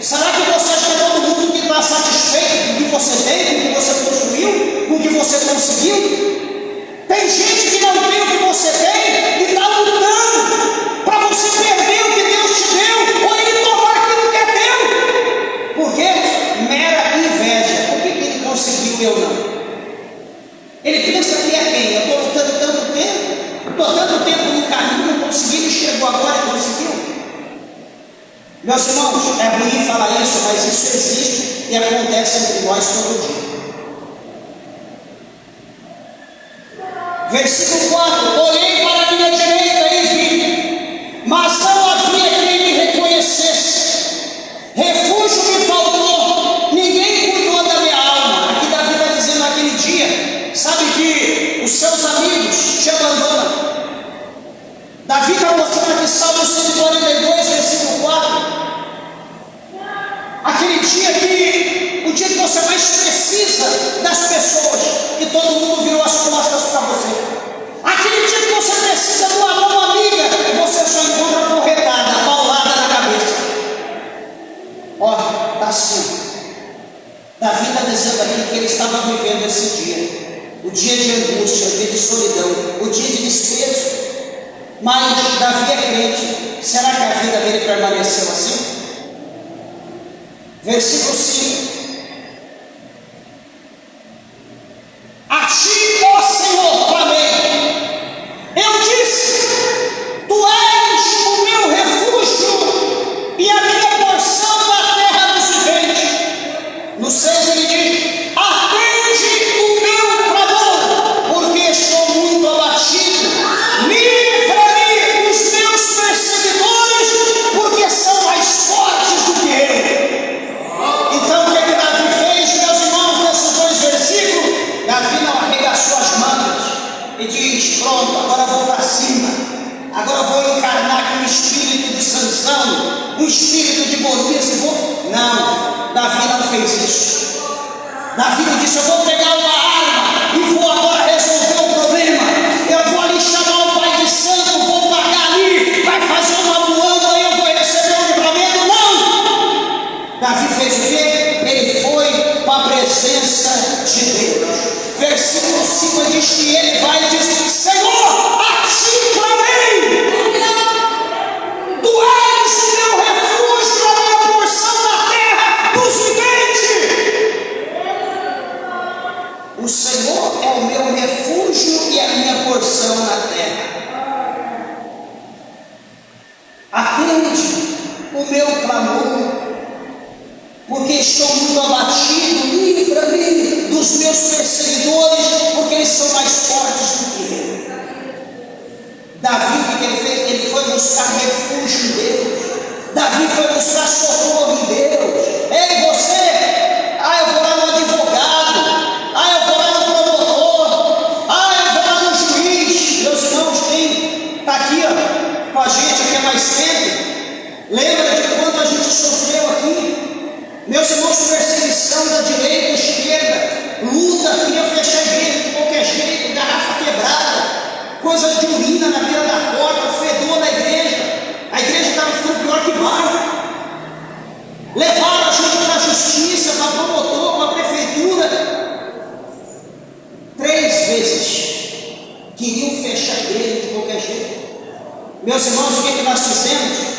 Será que você acha que é todo mundo que está satisfeito com o que você tem, com o que você construiu, com o que você conseguiu? Tem gente que não tem o que você tem e está lutando para você perder o que Deus te deu, ou ele tomar aquilo que é teu. Por quê? Mera inveja. Por que ele conseguiu e eu não? Ele pensa que é quem? Eu estou lutando tanto tempo, estou tanto tempo no caminho, não consegui, ele chegou agora e conseguiu. Meus irmãos, é ruim falar isso, mas isso existe e acontece entre nós todo dia. Versículo 4: olhei para a minha direita e vi, mas não havia quem me reconhecesse. Refúgio me faltou, ninguém cuidou da minha alma. estava vivendo esse dia. O dia de angústia, o dia de solidão, o dia de desprezo. Mas Davi é crente. Será que a vida dele permaneceu assim? Versículo 5. A ti, ó Senhor, clamei. Eu disse: Tu és o meu refúgio e a minha porção na terra dos viventes. No 6 ele diz: atende o meu clamor, porque estou muito abatido. Livra-me dos meus perseguidores, porque são mais fortes do que eu. Então o que Davi fez, meus irmãos, nesses 2 versículos? Davi não arregaçou as mangas e diz: pronto, agora vou para cima, agora vou encarnar aqui um espírito de Sansão, um espírito de Golias e vou... Não, Davi não fez isso. Davi não disse: eu vou pegar uma arma e vou agora resolver o problema, eu vou ali chamar o pai de santo, vou pagar ali, vai fazer uma muamba e eu vou receber o livramento. Não! Davi fez o quê? Ele foi para a presença de Deus. Versículo 5 diz que ele vai e diz: Senhor, a ti clamei. Tu és o meu refúgio, a minha porção na terra dos viventes. O Senhor é o meu refúgio e a minha porção na terra. Atende o meu clamor, porque estou muito abatido. Livra-me dos meus perseguidores, porque eles são mais fortes do que eu. Davi, o que ele fez? Ele foi buscar refúgio em Deus. Davi foi buscar socorro em Deus. Ei, você, eu vou lá no advogado, eu vou lá no promotor, eu vou lá no juiz. Meus irmãos, quem está aqui com a gente aqui há mais tempo, lembra de quanto a gente sofreu aqui? Meus irmãos, perseguição da direita, esquerda, luta, queria fechar a igreja de qualquer jeito, garrafa quebrada, coisa de urina na beira da porta, fedor na igreja. A igreja estava ficando pior que bairro. Levaram a gente para a justiça, para o promotor, para a prefeitura. 3 vezes queriam fechar a igreja de qualquer jeito. Meus irmãos, o que nós fizemos?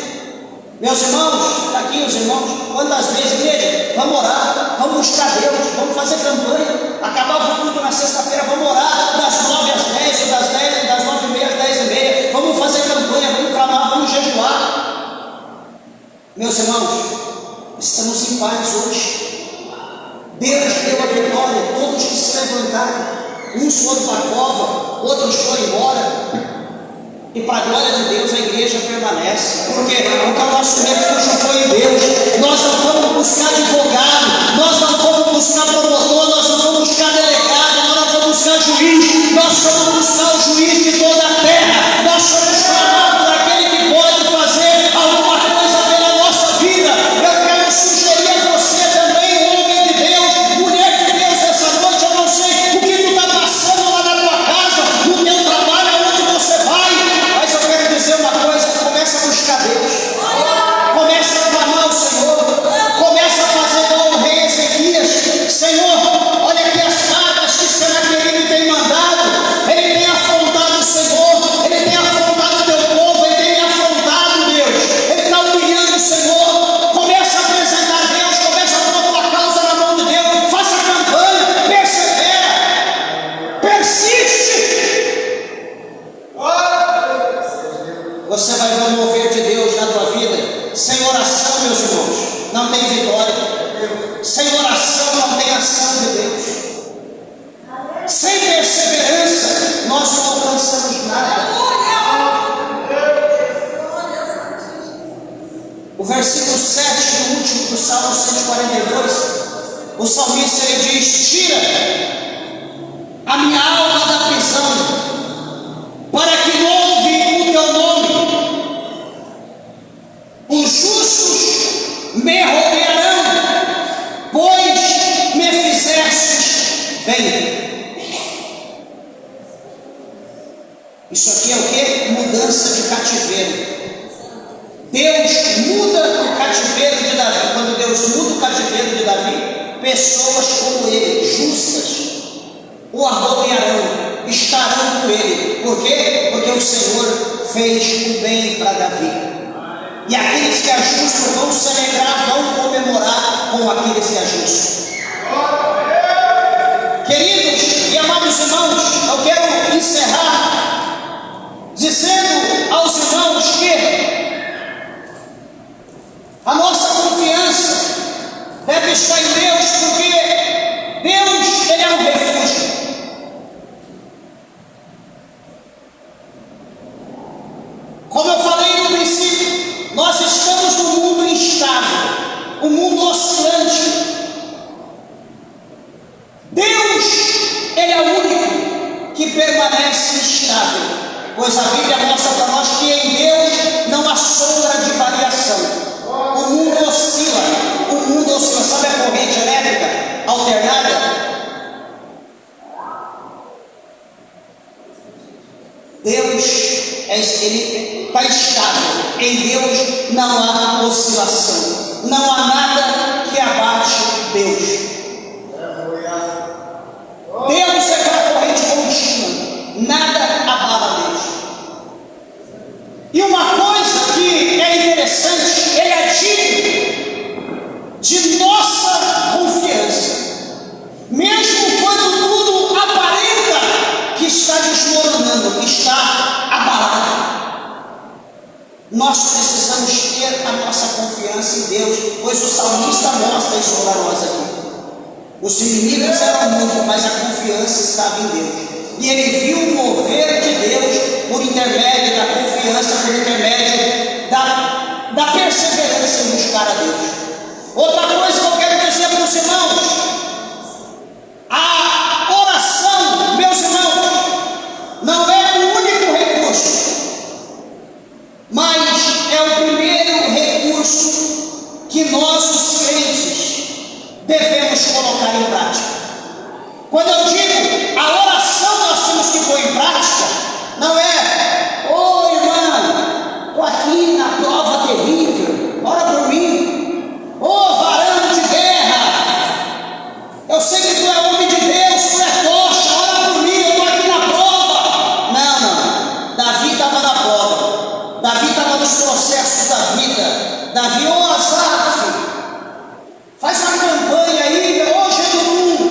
Meus irmãos, está aqui os irmãos, quantas vezes, igreja, vamos orar, vamos buscar Deus, vamos fazer campanha. Acabava o culto na sexta-feira, vamos orar das 9 às 10, ou das 9h30 às 10h30, vamos fazer campanha, vamos clamar, vamos jejuar. Meus irmãos, estamos em paz hoje. Deus deu a vitória, todos que se levantaram, uns foram para a cova, outros foram embora. E para a glória de Deus a igreja permanece. Por quê? Porque o nosso refúgio foi em Deus. Nós não vamos buscar advogado, nós não vamos buscar promotor, nós não vamos buscar delegado, nós não vamos buscar juiz, nós vamos buscar o juiz de toda a terra. Nós somos clamados daquele que pode fazer alguma coisa pela nossa vida. Eu quero sugerir a você também, homem de Deus, mulher de Deus, essa noite. Eu não sei o que tu está passando lá na tua casa, no teu trabalho, aonde você vai. Mas eu quero dizer uma coisa: começa a buscar Deus, começa a clamar ao Senhor, começa a fazer igual o rei Ezequias. Senhor, olha aqui as cartas que Senaqueribe tem mandado. Ele tem afrontado o Senhor, ele tem afrontado o teu povo, ele tem me afrontado, Deus. Ele está humilhando o Senhor. Começa a apresentar a Deus, começa a pôr a tua causa na mão de Deus. Faça campanha, persevera, persiste. Você vai ver o mover de Deus na tua vida. Sem oração, meus irmãos, não tem vitória. Sem oração não tem ação de Deus. Sem perseverança nós não alcançamos nada. O versículo 7, no último do Salmo 142, o salmista ele diz: tira a minha alma da prisão, para que louve o teu nome. Os justos me rodearão, pois me fizestes bem. Isso aqui é o que? Mudança de cativeiro. Deus muda o cativeiro de Davi. Quando Deus muda o cativeiro de Davi, pessoas como ele, justas, o arrodearão, estarão com ele. Por quê? Porque o Senhor fez o bem para Davi. E aqueles que ajustam vão celebrar, vão comemorar com aqueles que ajustam. Queridos e amados irmãos, eu quero encerrar dizendo aos irmãos que a nossa confiança deve estar em Deus, porque Deus, Ele é um refúgio. Como eu falei no princípio, nós estamos num mundo instável, um mundo oscilante. Deus, Ele é o único que permanece estável, pois a Bíblia mostra para nós que em Deus não há sombra de variação. O mundo oscila, sabe a corrente elétrica alternada? Deus, Ele está estável. Em Deus não há oscilação, não há nada que abate Deus. Deus é aquela corrente contínua, nada abala Deus. E uma coisa que é interessante, Ele é digno de nossa confiança, mesmo quando tudo aparenta que está desmoronando, que está abalado. Nós precisamos ter a nossa confiança em Deus, pois o salmista mostra isso para nós aqui. Os inimigos eram muitos, mas a confiança estava em Deus. E ele viu o mover de Deus por intermédio da confiança, por intermédio da perseverança em buscar a Deus. Outra coisa que eu quero dizer para os irmãos: a oração, meus irmãos, não é o único recurso, mas é o primeiro recurso que nós, os crentes, devemos colocar em prática. Quando eu digo a oração, nós temos que pôr em prática. Não é, ô irmã, estou aqui na prova terrível, ora por mim. Ô varão de guerra, eu sei que tu é homem de Deus, tu é tocha, ora por mim, eu estou aqui na prova. Não, Davi estava na prova, Davi estava nos processos da vida. Davi, ô Asaf, faz uma campanha aí, hoje é domingo.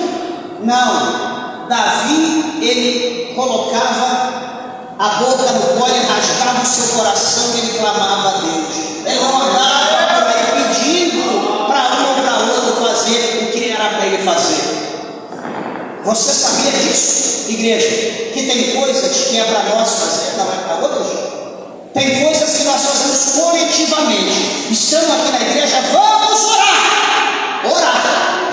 Não, Davi, ele colocava a boca no pó, ele rasgava o seu coração e ele clamava a Deus. Ele não andava por aí pedindo para um ou para outro fazer o que era para ele fazer. Você sabia disso, igreja? Que tem coisas que é para nós fazer, não é para outros? Tem coisas que nós fazemos coletivamente. Estamos aqui na igreja, vamos orar,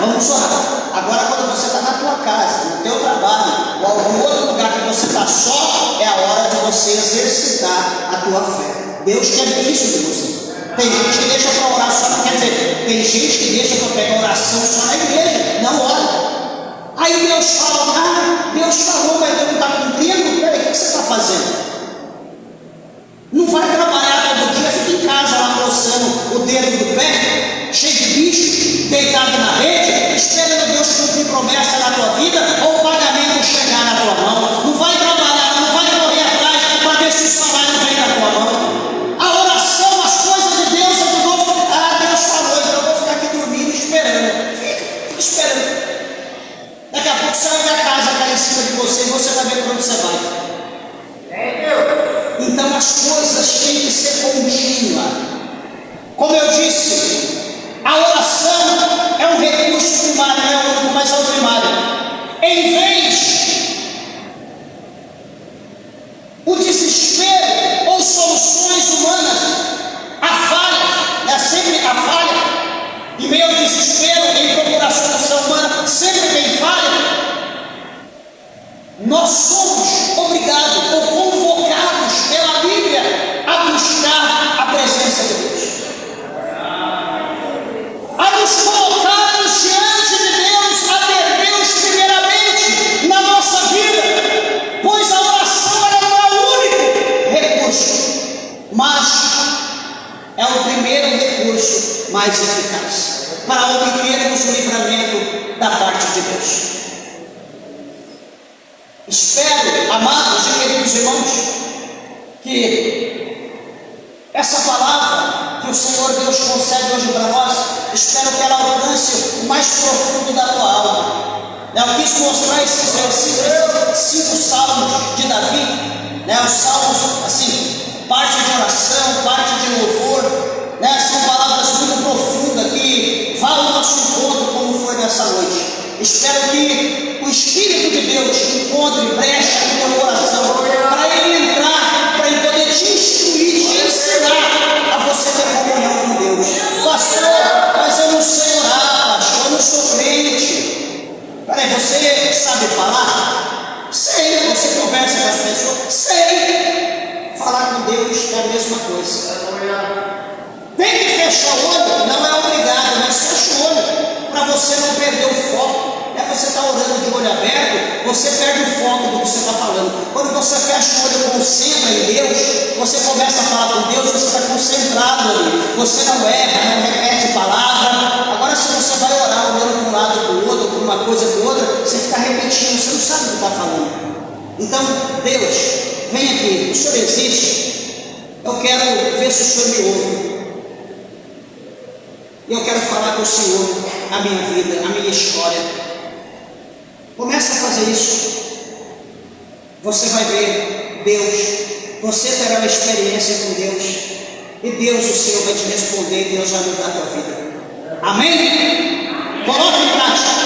vamos orar. Agora, quando você está na tua casa, no teu trabalho, ou algum outro lugar que você está só, é a hora de você exercitar a tua fé. Deus quer ver isso de você. Tem gente que deixa para orar só, quer dizer, tem gente que deixa para pegar oração só na igreja, não ora. Aí Deus fala, Deus falou, mas Deus não está cumprindo. Peraí, o que você está fazendo? Não vai trabalhar todo dia, fica em casa lá coçando o dedo do pé, cheio de bicho, deitado na rede, esperando Deus cumprir promessa na tua vida ou o pagamento chegar na tua mão. Não vai trabalhar, não vai correr atrás para ver se o salário vem na tua mão. A oração, as coisas de Deus, eu não vou, Deus falou, então eu vou ficar aqui dormindo esperando. Fica esperando. Daqui a pouco você vai ver a casa cair em cima de você e você vai ver para onde você vai. Então as coisas têm que ser contínuas. Como eu disse, a oração é um recurso primário, não é o único, mas é o primário. Em vez o desespero ou soluções humanas, a falha, é sempre a falha, em meio ao desespero, em procurar solução humana, sempre tem falha. Nós somos obrigados ou convocados pela Bíblia a buscar a presença de Deus, a nos colocarmos diante de Deus, a ter Deus primeiramente na nossa vida, pois a oração ela não é o único recurso, mas é o primeiro recurso mais eficaz para obtermos o livramento da parte de Deus. Espero, amados e queridos irmãos, que essa palavra que o Senhor Deus concede hoje para nós, espero que ela alcance o mais profundo da tua alma. Eu quis mostrar esses versículos, esses 5 salmos de Davi, os salmos, assim, parte de oração, parte de louvor, são palavras muito profundas que vão ao nosso encontro, como foi nessa noite. Espero que o Espírito de Deus encontre brecha no teu coração, para ele entrar, para ele poder te instruir, te ensinar a você ter comunhão com Deus. Pastor, mas eu não sei orar, pastor, eu não sou crente. Peraí, você sabe falar? Sei. Você conversa com as pessoas? Sei. Falar com Deus é a mesma coisa. Tem que fechar o olho? Não é obrigado, mas fecha o olho, para você não perder o foco. Você está orando de olho aberto, você perde o foco do que você está falando. Quando você fecha o olho, concentra em Deus, você começa a falar com Deus, você está concentrado ali, você não erra, não repete palavra. Agora, se você vai orar olhando para um lado para o outro, para uma coisa para outra, você fica repetindo, você não sabe o que está falando. Então, Deus, vem aqui, o Senhor existe, eu quero ver se o Senhor me ouve. E eu quero falar com o Senhor a minha vida, a minha história. Comece a fazer isso. Você vai ver Deus. Você terá uma experiência com Deus. E Deus, o Senhor, vai te responder. E Deus vai mudar a tua vida. Amém? Coloque em prática.